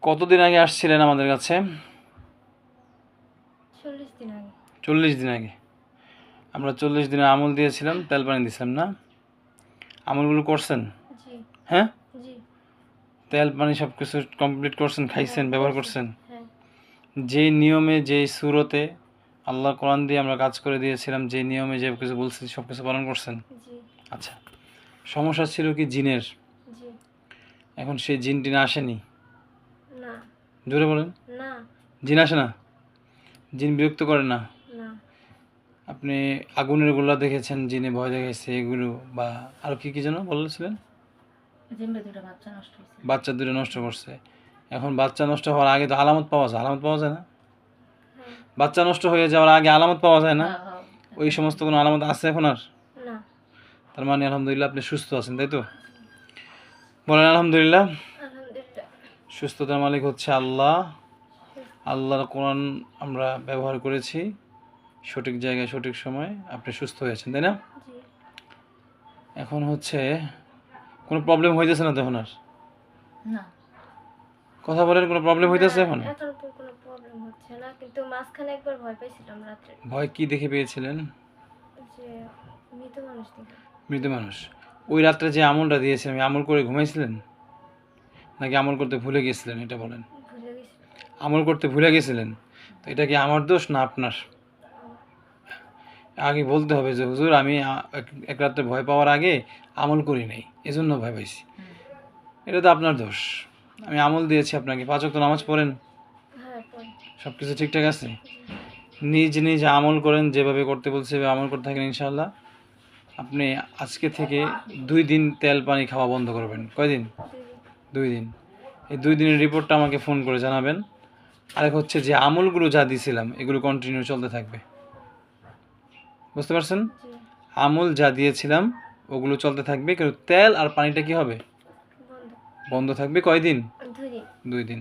কতদিন আগে আসছিলেন আমাদের কাছে? 40 দিন আগে। 40 দিন আগে। আমরা 40 দিনের আমল দিয়েছিলাম, তেল পানি দিয়েছিলাম না? আমলগুলো করছেন? জি হ্যাঁ, জি। তেল পানি সব কিছু কমপ্লিট করছেন, খাইছেন, ব্যবহার করছেন? হ্যাঁ যে নিয়মে, যে সুরতে আল্লাহ কোরআন দিয়ে আমরা কাজ করে দিয়েছিলাম, যে নিয়মে যে কিছু বলছি সব কিছু পালন করছেন? জি আচ্ছা, সমস্যা ছিল কি জিনের? জি। এখন সেই জিন টিন আসেনি? না জোরে বলেন। না জিন আসে না? জিন বিরক্ত করে না? না। আপনি আগুনের গোলা দেখেছেন, জিনে ভয় দেখাইছে এগুলো, বা আরও কী কী যেন বলেছিলেন? জিম্বে দুটো বাচ্চা নষ্ট হয়েছে। বাচ্চা দুটো নষ্ট করছে। এখন বাচ্চা নষ্ট হওয়ার আগে তো আলামত পাওয়া যায়, আলামত পাওয়া যায় না? হ্যাঁ বাচ্চা নষ্ট হয়ে যাওয়ার আগে আলামত পাওয়া যায় না? হ্যাঁ। ওই সমস্ত কোনো আলামত আছে এখন আর? না। তার মানে আলহামদুলিল্লাহ আপনি সুস্থ আছেন, তাই তো? বলেন আলহামদুলিল্লাহ। আলহামদুলিল্লাহ। সুস্থতার মালিক হচ্ছে আল্লাহ। আল্লাহর কোরআন আমরা ব্যবহার করেছি সঠিক জায়গায় সঠিক সময়, আপনি সুস্থ হয়েছেন, তাই না? জি। এখন হচ্ছে কোনো প্রবলেম হইতেছে না তখন আর? না। কথা বলেন, কোনো প্রবলেম হইতেছে এখন? এখন তো কোনো প্রবলেম হচ্ছে না, কিন্তু মাঝখানে একবার ভয় পাইছিলাম রাত্রে। ভয় কি দেখে পেয়েছিলেন? যে মৃত মানুষ দেখে। মৃত মানুষ। ওই রাত্রে যে আমলটা দিয়েছিলেন, আমল করে ঘুমাইছিলেন নাকি আমল করতে ভুলে গেছিলেন, এটা বলেন। ভুলে গেছি। আমল করতে ভুলে গেছিলেন, তো এটা কি আমার দোষ না আপনার? আগে বলতে হবে যে হুজুর আমি এক রাত্রে ভয় পাওয়ার আগে আমল করি নাই, এজন্য ভয় পাইছি। এটা তো আপনার দোষ। আমি আমল দিয়েছি আপনাকে, 5 ওয়াক্ত নামাজ পড়েন, হ্যাঁ পরে। সব কিছু ঠিকঠাক আছে? নিজ নিজ আমল করেন, যেভাবে করতে বলছে সেভাবে আমল করতে থাকেন ইনশাআল্লাহ। আপনি আজকে থেকে 2 দিন তেল পানি খাওয়া বন্ধ করবেন। কয়দিন? 2 দিন। এই 2 দিনের রিপোর্টটা আমাকে ফোন করে জানাবেন। আরেক হচ্ছে যে আমলগুলো যা দিয়েছিলাম এগুলো কন্টিনিউ চলতে থাকবে। বুঝতে পারছেন? জি। আমল যা দিয়েছিলাম ওগুলো চলতে থাকবে, কিন্তু তেল আর পানিটা কি হবে? বন্ধ। বন্ধ থাকবে। কয়দিন? 2 দিন। 2 দিন।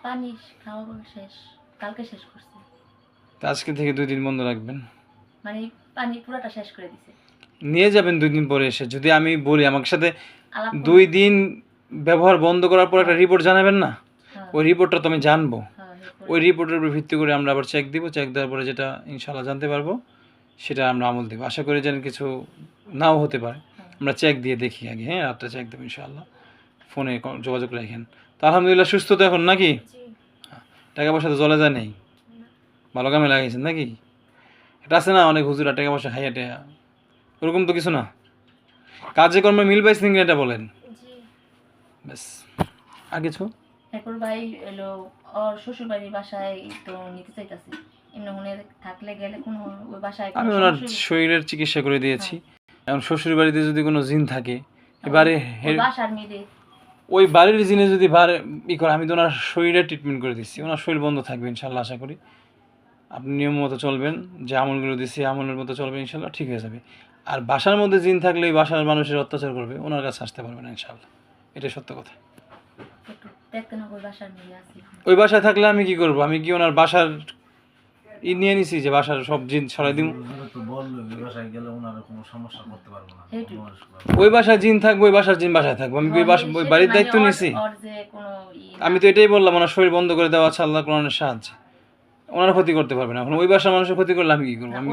পানি খাওয়া শেষ, কালকে শেষ করছি। তা আজকে থেকে 2 দিন বন্ধ রাখবেন। মানে পানি পুরোটা শেষ করে দিছে। নিয়ে যাবেন 2 দিন পরে এসে। যদি আমি বলি আমার সাথে আলাপ 2 দিন ব্যবহার বন্ধ করার পর একটা রিপোর্ট জানাবেন না? হ্যাঁ ওই রিপোর্টটা তো আমি জানবো। হ্যাঁ ওই রিপোর্টের উপর ভিত্তি করে আমরা আবার চেক দিব। চেক দেওয়ার পরে যেটা ইনশাআল্লাহ জানতে পারবো সেটা আমরা আমল দেবো। আশা করি যেন কিছু নাও হতে পারে। আমরা চেক দিয়ে দেখি আগে, হ্যাঁ? রাত্রে চেক দেবো ইনশাআল্লাহ। ফোনে যোগাযোগ রাখেন। তো আলহামদুলিল্লাহ সুস্থ তো এখন নাকি? জি। টাকা পয়সা তো চলে যায় নেই? না। ভালো কামে লাগাইছেন নাকি? এটা আছে না অনেক হুজুরা টাকা পয়সা খাইয়া টেয়া, ওরকম তো কিছু না। কাজে কর্মে মিল পাইছেন কিনা এটা বলেন। জি। ব্যাস, আর কিছু? এরপর ভাই এলো ওর শ্বশুর বাড়ির বাসায় তো নিতে চাইতাছি, এমনি মনে থাকলে গেলে কোনো ওই বাসায় আমি ওনার শরীরের চিকিৎসা করে দিয়েছি। এখন শ্বশুর বাড়িতে যদি কোনো জিন থাকে, এবারে ওই বাসার মেয়েদের ওই বাড়ির জিনে যদি ই করে, আমি তো ওনার শরীরের ট্রিটমেন্ট করে দিচ্ছি, ওনার শরীর বন্ধ থাকবে ইনশাল্লাহ। আশা করি আপনি নিয়ম মতো চলবেন, যে আমলগুলো দিচ্ছি আমলের মতো চলবে, ইনশাল্লাহ ঠিক হয়ে যাবে। আর বাসার মধ্যে জিন থাকলে ওই বাসার মানুষের অত্যাচার করবে, ওনার কাছে আসতে পারবে না ইনশাল্লাহ। এটাই সত্য কথা। একটু দেখতে না, ওই বাসার মেয়ে আছে। ওই বাসায় থাকলে আমি কি করব? আমি কি ওনার বাসার নিয়ে নিছি যে বাসার সব জিন সরাই দিব? ওই বাসায় জিন থাকবে, ওই বাসার জিন বাসায় থাকবো, আমি কি ওই বাড়ির দায়িত্ব নিছি? আমি তো এটাই বললাম, ওনার শরীর বন্ধ করে দেওয়া আছে আল্লাহ কোরআনের সাহায্যে। ওনার ক্ষতি করতে পারবে না। এখন ওই বাসার মানুষের ক্ষতি করলে আমি কি করবো? আমি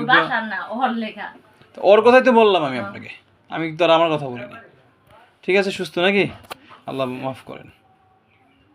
ওর কথাই তো বললাম আমি আপনাকে, আমি তো আর আমার কথা বলিনি। ঠিক আছে, সুস্থ নাকি? আল্লাহ মাফ করেন।